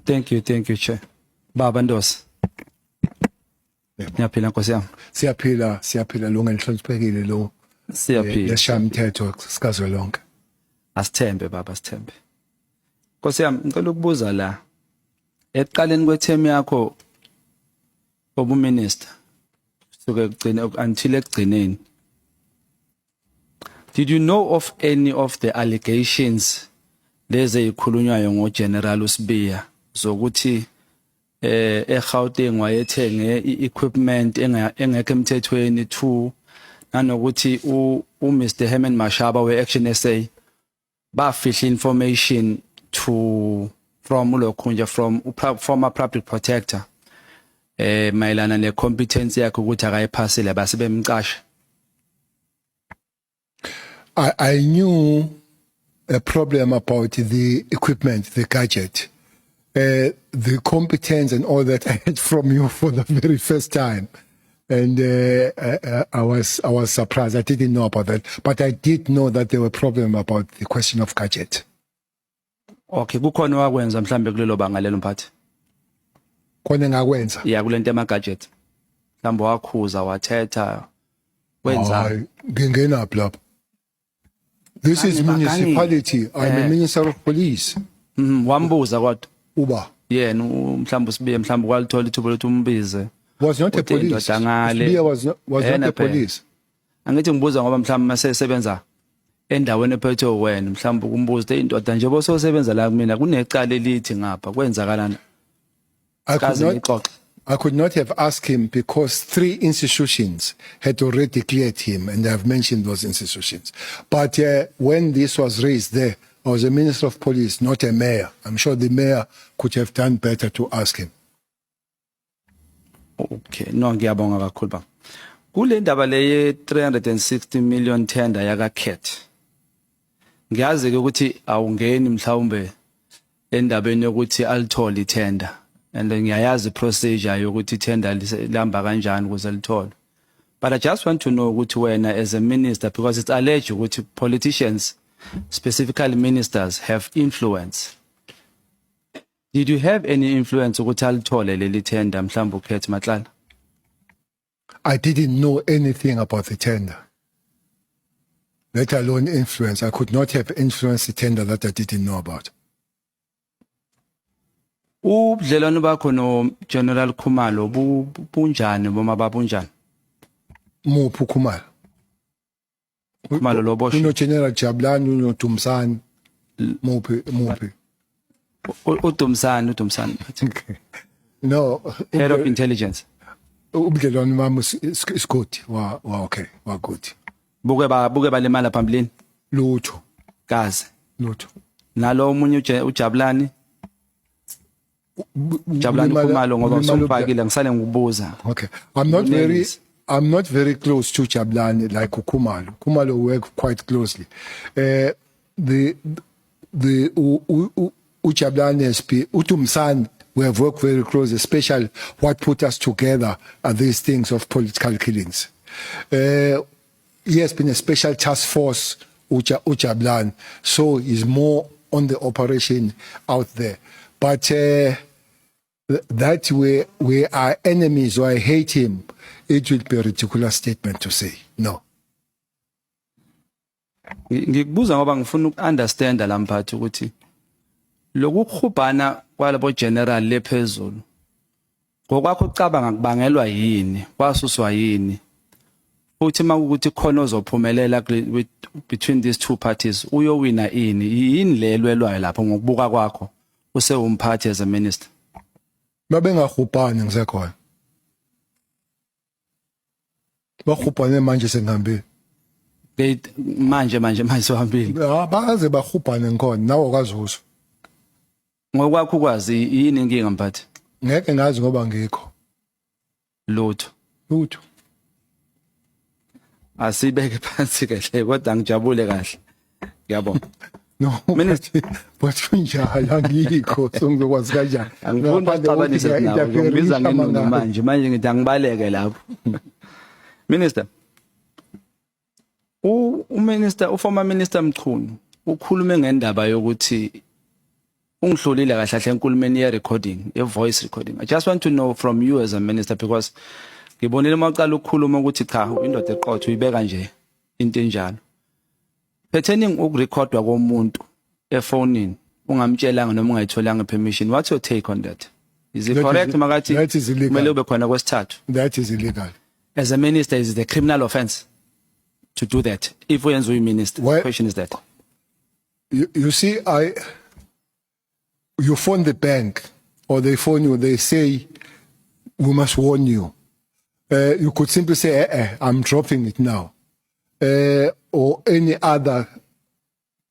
Thank you, Chair. Baba Ndosi. Ngiyaphila Nkosi yami. Siyaphila lo ngenhloniphekile lo. Siyaphila. Yashaya umthetho sikazwe lonke. Asithembe baba, asithembe. Nkosi yami, ngicela ukubuza la. Ekuqaleni kwethemu yakho obuminister suke kugcina until ekugcineni. Did you know of any of the allegations lezi ezikhulunywayo ngoGeneral uSibiya zokuthi eGauteng wayethenge equipment engekho emthethweni to nanokuthi uMr Herman Mashaba weAction SA bafihla information from uLokhunja from former public protector mayelana necompetence yakhe ukuthi akayiphasile base bemqasha? I knew a problem about the equipment, the gadget, the competence and all that I had from you for the very first time. And I was surprised. I didn't know about that, but I did know that there were problems about the question of gadget. Okay, kukhona wakwenza mhlambe kulelo banga lelo mphathi. Khona ngakwenza. Yeah, kulento ema gadget. Mhlambe wakhuza wathetha wenza. Ngingena lapha. This is municipality. I'm a minister of police. Wambuza kodwa. Uba. Yena mhlambe uSibiya mhlambe kwalithola ithuba lokuthi umbize. Was not a police. Sibiya was not a police. Angithi ngibuza ngoba mhlambe masesebenza endaweni ephethwe wena mhlambe ukumbuza indoda nje bososebenza la kumina kunecala elithi ngapha kwenzakalana. I could not have asked him because 3 institutions had already cleared him, and I've mentioned those institutions. But when this was raised there, I was a minister of police, not a mayor. I'm sure the mayor could have done better to ask him. Okay, no ngiyabonga kakhulu ba. Kule ndaba le 360 million tender yakaKhet. Ngiyazi ukuthi awungeni mhlawumbe endabeni yokuthi alithole itender. And ngiyayazi procedure yokuthi tender lihamba kanjani ukuze lithole. But I just want to know ukuthi wena as a minister, because it's alleged ukuthi politicians, specifically ministers, have influence. Did you have any influence ukuthi alithole leli tender mhlawumbe uKhet Matlala? I didn't know anything about the tender, let alone influence. I could not have influenced the tender that I didn't know about. Ubudlelwano bakho no General Khumalo bunjani boma babunjani? Muphi Khumalo? Khumalo lo boshwe. Uno General Jabulani, uno Dumsani. Muphi. uDumsani. No. Head of intelligence. Ubudlelwano bami is good. Okay, wa good. Buke balemala phambilini? Lutho. Kaze. Lutho. Nalo omunye uJabulani? Jabulani Khumalo ngoba usumfakile ngisale ngikubuza. Okay. I'm not very close to Jabulani like Khumalo. Khumalo work quite closely. The Jabulani SP, Utumsan, we have worked very close, especially what put us together are these things of political killings. He has been a special task force, Jabulani, so he's more on the operation out there. But that we are enemies or I hate him, it will be a ridiculous statement to say. No. Ngikubuza ngoba ngifuna ukunderstand la mphathi ukuthi lokukhubhana kwalabo general lephezulu ngokwakho ucabanga kubangelwa yini kwasuswa yini futhi makuthi khona ozophumelela between these two parties uyowina yini lelwelwayo lapho ngokubuka kwakho usewumphathi as a minister? Mabengahubhani ngisekhona. Bahubhane manje sengihambile. Manje sohambile. Baze bahubhane ngikhona nawe kwazuzwa. Ngokwakho ukwazi yini inkinga mphathi? Ngeke ngazi ngoba ngikho. Lutho. Asibeke phansi kahle kodwa ngijabule kahle. Ngiyabonga. No, minister, but njalo angikho songizokwazi kanjani. Angifuni ukuxabanisa nawe, ngibiza ngenumbolo manje ngithi angibaleke lapho. Minister, uformer minister Mchunu ukhulume ngendaba yokuthi ungihlulile kahle kahle enkulumeni ye recording, ye voice recording. I just want to know from you as a minister, because ngibonile maqala ukukhuluma ukuthi cha indoda eqotho uyibeka nje into enjalo. Pertaining ukurecordwa komuntu efonini ungamtshelanga noma ungayitholanga permission, what's your take on that? Is it correct makathi that is illegal. kumele ube khona kwesithathu? That is illegal. As a minister, is it a criminal offense to do that? If we are minister, Well, the question is that. You see, you phone the bank or they phone you, they say, we must warn you. You could simply say, I'm dropping it now. Or any other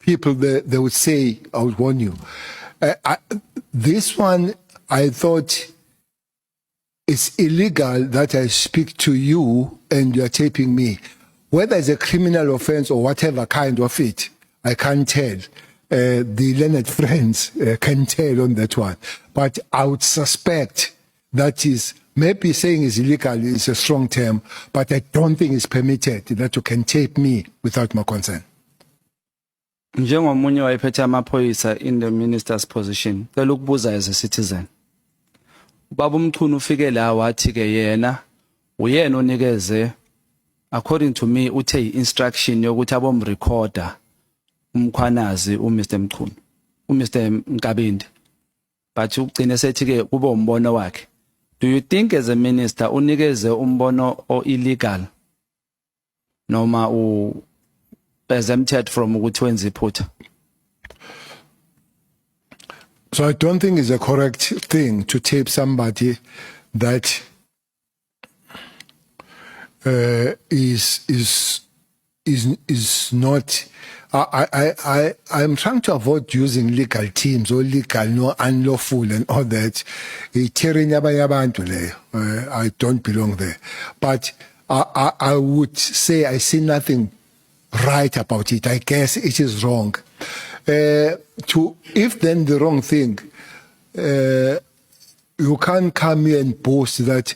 people, they would say, I would warn you. This one, I thought it's illegal that I speak to you and you're taping me. Whether it's a criminal offense or whatever kind of it, I can't tell. The learned friends can tell on that one. But I would suspect that is, maybe saying is illegal is a strong term, but I don't think it's permitted that you can tape me without my consent. Njengomunye wayephethe amaphoyisa in the minister's position, cela ukubuza as a citizen. Ubaba uMchunu ufike la wathi ke yena uyena onikeze, according to me, uthe instruction yokuthi abomrecorder umkhwanazi uMr Mchunu, uMr Nkabinde. But ugcine sethi ke kube umbono wakhe. Do you think as a minister unikeze umbono o illegal noma u exempted from ukuthi wenze iphutha? So I don't think it's a correct thing to tape somebody that is not. I'm trying to avoid using legal teams or legal, no, unlawful and all that. I don't belong there. But I would say I see nothing right about it. I guess it is wrong. If then the wrong thing, you can't come here and boast that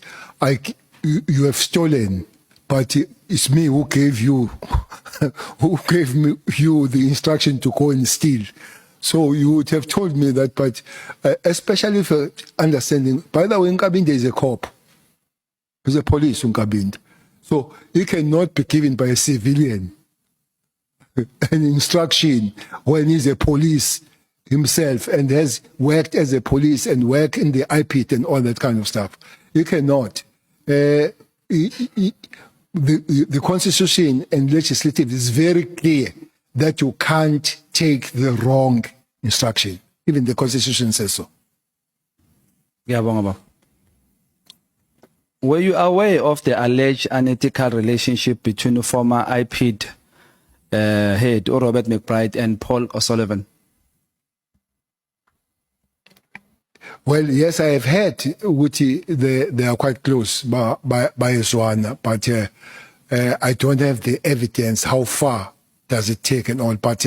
you have stolen, but it's me who gave you you the instruction to go and steal. So you would have told me that, but especially for understanding. By the way, Nkabinde is a cop. He's a police, Nkabinde. So he cannot be given by a civilian an instruction when he's a police himself and has worked as a police and worked in the IPIT and all that kind of stuff. He cannot. The Constitution and legislative is very clear that you can't take the wrong instruction. Even the Constitution says so. Ngiyabonga. Were you aware of the alleged unethical relationship between former IPID head Robert McBride and Paul O'Sullivan? Well, yes, I have heard they are quite close by Zwana, but I don't have the evidence. How far does it take and all? But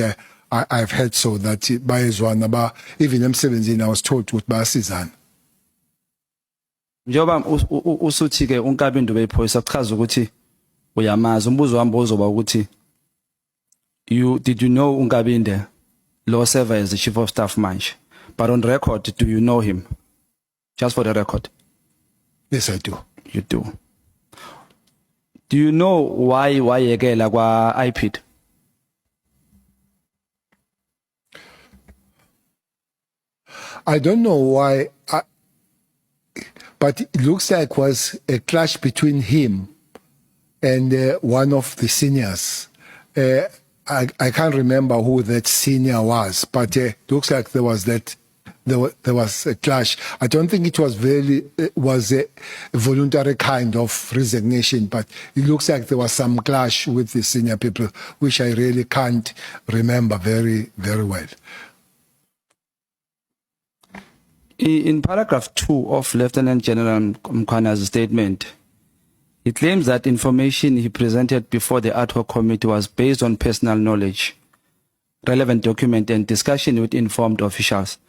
I've heard so that by Zwana, but even M17, I was told to by Sizan. Njoba usuthi ke uNkabinde beyiphoyisa kuchaza ukuthi uyamazi, umbuzo wami ozoba ukuthi did you know Nkabinde law server as the chief of staff manje? But on record, do you know him? Just for the record. Yes, I do. You do. Do you know why yekela kwa IPID? I don't know why, but it looks like it was a clash between him and one of the seniors. I can't remember who that senior was, but it looks like there was a clash. I don't think it was a voluntary kind of resignation, but it looks like there was some clash with the senior people, which I really can't remember very, very well. In paragraph 2 of Lieutenant General Mkhwana's statement, he claims that information he presented before the ad hoc committee was based on personal knowledge, relevant document, and discussion with informed officials.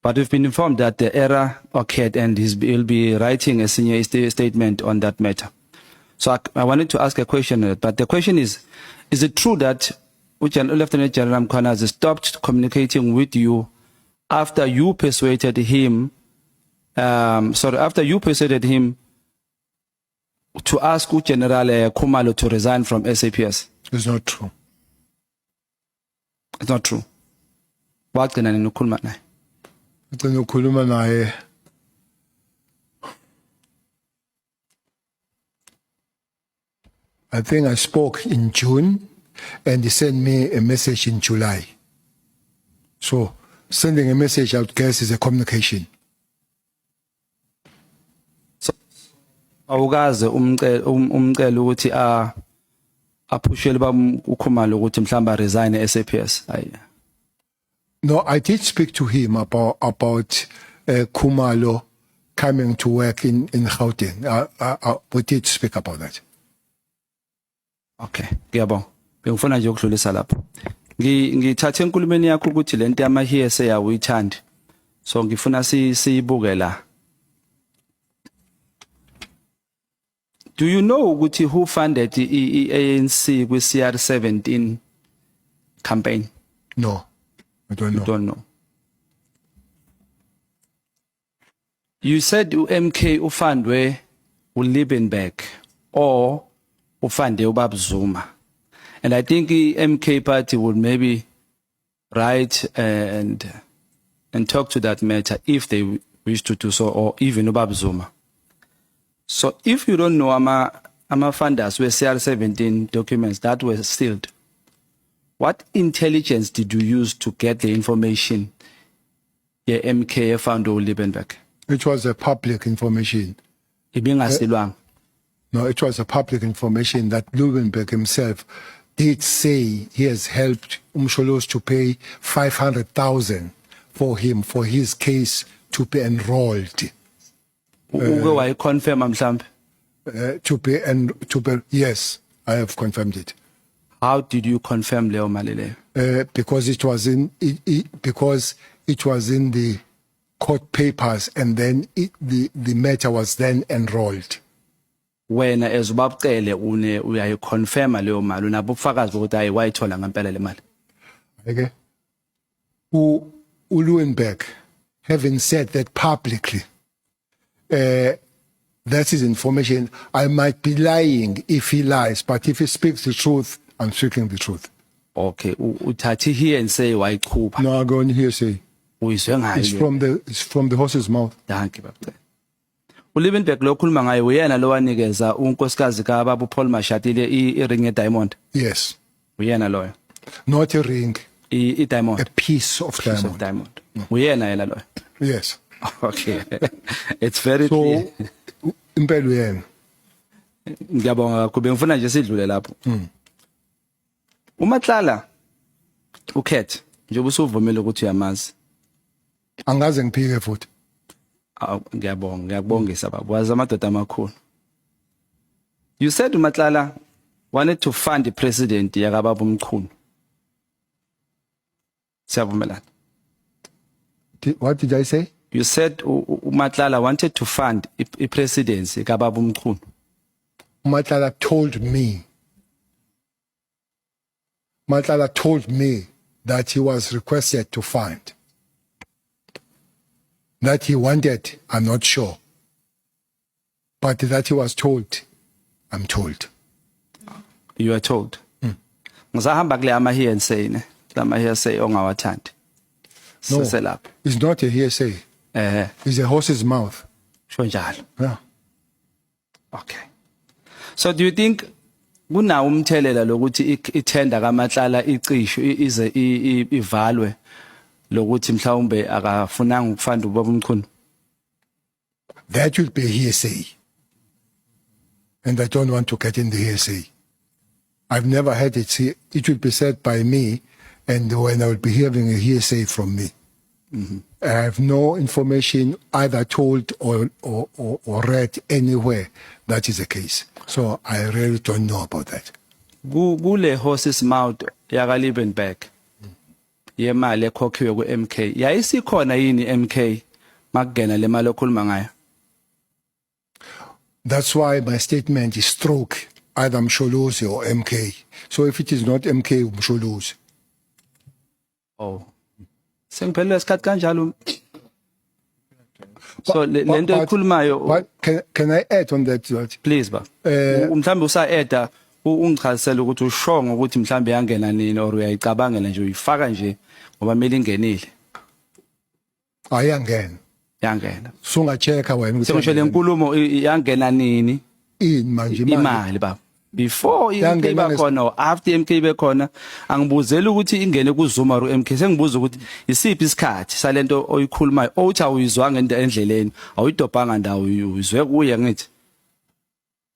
But we've been informed that the error occurred and he'll be writing a senior statement on that matter. So I wanted to ask a question, but the question is it true that Lieutenant General Mkhwana has stopped communicating with you after you persuaded him, after you persuaded him to ask General Khumalo to resign from SAPS. It's not true. It's not true. Wagcina nini ukukhuluma naye? Ngicela ukukhuluma naye I think I spoke in June and he sent me a message in July. So sending a message out, guess, is a communication. Awukaze umcela ukuthi aphushele uKhumalo ukuthi mhlamba resign SAPS. No, I did speak to him about Khumalo coming to work in Gauteng. We did speak about that. Okay, ngiyabonga. Bengifuna nje ukudlulisa lapho. Ngithathe enkulumeni yakho ukuthi lento yama hearsay awuyithandi. So ngifuna siyibuke la. Do you know ukuthi who funded ANC kwi CR17 campaign? No, I don't know. You don't know. You said MK ufandwe uLiebenberg or ufande uBab Zuma. And I think the MK party would maybe write and talk to that matter if they wish to do so, or even uBab Zuma. So if you don't know ama funders were CR17 documents that were sealed, what intelligence did you use to get the information MK found uLiebenberg? It was a public information. Ibingasilwanga. No, it was a public information that Liebenberg himself did say he has helped Umsholos to pay 500,000 for him for his case to be enrolled. Why confirm mhlambe? To be yes, I have confirmed it. How did you confirm Leo Malile? Because it was in because it was in the court papers, and then the matter was then enrolled. When as ubabcele uyayiconfirma leyo mali unabo ubufakazi bokuthi ayi wayithola ngempela le mali. Okay. Liebenberg, having said that publicly, that is information. I might be lying if he lies, but if he speaks the truth, I'm speaking the truth. Okay, uthathi here and say wayichupha. No, I go on here say. Uyizwe ngayo. It's from the horse's mouth. Thank you babcele. uLiebenberg lo khuluma ngayo uyena lo wanikeza unkosikazi kaBaba uPaul Mashatile iring ye-diamond. Yes. Uyena loyo. Not a ring. I-diamond. A piece of diamond. Uyena yena loyo. Yes. Okay. It's very clear. So impela uyena. Ngiyabonga kakhulu ngifuna nje sidlule lapho. uMatlala ukhethe nje usuvumile ukuthi uyamazi. Angaze ngiphike futhi. Ngiyabongisa baba wazi amadoda amakhulu. You said uMatlala wanted to fund the president yakababa uMchunu. Siyavumelana. What did I say? You said uMatlala wanted to fund the presidency yakababa uMchunu. Matlala told me that he was requested to fund. That he wanted, I'm not sure. But that he was told, I'm told. You are told. Ngizahamba kule ama hearsay ne. Lama hearsay ongawathandi. No, Siselapha. it's not a hearsay. It's a horse's mouth. Sho njalo. Yeah. Okay. So do you think kunawo umthelela lokuthi ithenda kaMatlala icishwe ize ivalwe lokuthi mhlawumbe akafunanga ukufanda ubaba uMchunu? That will be hearsay. And I don't want to get in the hearsay. I've never had it say, it will be said by me, and when I will be hearing a hearsay from me. I have no information either told or read anywhere that is the case. So I really don't know about that. Kule horse's mouth yaka Liebenberg. Yemali ekhokhiwe ku-MK. Yayisikhona yini MK makungena le mali okhuluma ngayo? That's why my statement is stroke, either Msholozi or MK. So if it is not MK, Msholozi. Oh. sengiphelelwe isikhathi kanjalo. So lento ekhulumayo But can I add on that? please ba. Mhlambe usa add ungichazisela ukuthi ushongo ukuthi mhlambe yangena nini or uyayicabangela nje uyifaka nje ngoba mele ingenile. Ayangena. Yangena. Sungacheka wena ukuthi Sengisho lenkulumo yangena nini? manje Imali baba. Before MK iba khona or after MK ibe khona angibuzela ukuthi ingene ku Zuma or MK sengibuza ukuthi isiphi isikhathi salento oyikhulumayo othi awuyizwanga endleleni awuyidobhanga ndawo uyizwe kuye ngithi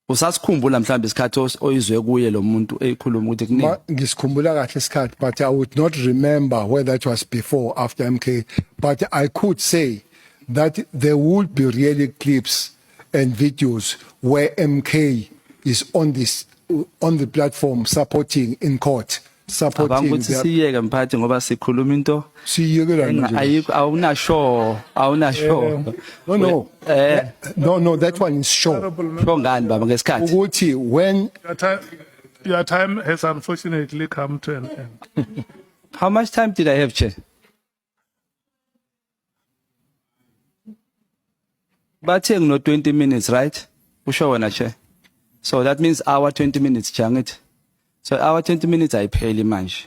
usasikhumbula mhlawumbe isikhathi oyizwe kuye lo muntu eyikhuluma ukuthi kunini ngisikhumbula kahle isikhathi but I would not remember whether it was before or after MK but I could say that there would be really clips and videos where MK is on the platform supporting in court supporting ukuthi siyeke mphathi ngoba sikhuluma into siyekela nje ayikho awunasho no that one is sure ngani baba ngesikhathi ukuthi when your time has unfortunately come to an end. How much time did I have, Chair? But no 20 minutes, right? Usho wena, Chair. So that means our 20 minutes, Changit. So our 20 minutes I pay manje.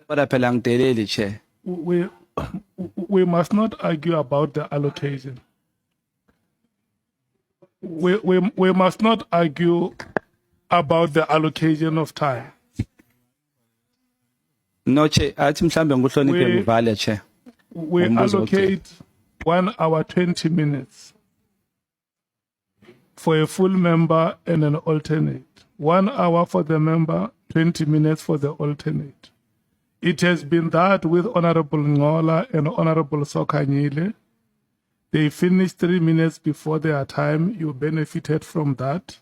But I pay daily, Chair. We must not argue about the allocation. We must not argue about the allocation of time. No, Chair. Athi mhlambe nguhloniphe ngivale, Chair. We allocate 1 hour 20 minutes for a full member and an alternate. 1 hour for the member, 20 minutes for the alternate. It has been that with Honorable Ngola and Honorable Sokanyile. They finished 3 minutes before their time. You benefited from that.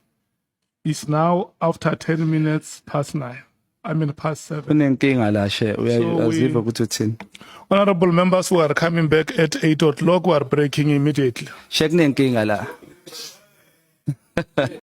It's now after 10 minutes past 9. Past 7. Kunenkinga la, Chair. Uyaziva ukuthi uthini? Honorable members who are coming back at 8 o'clock were breaking immediately. Check kunenkinga la.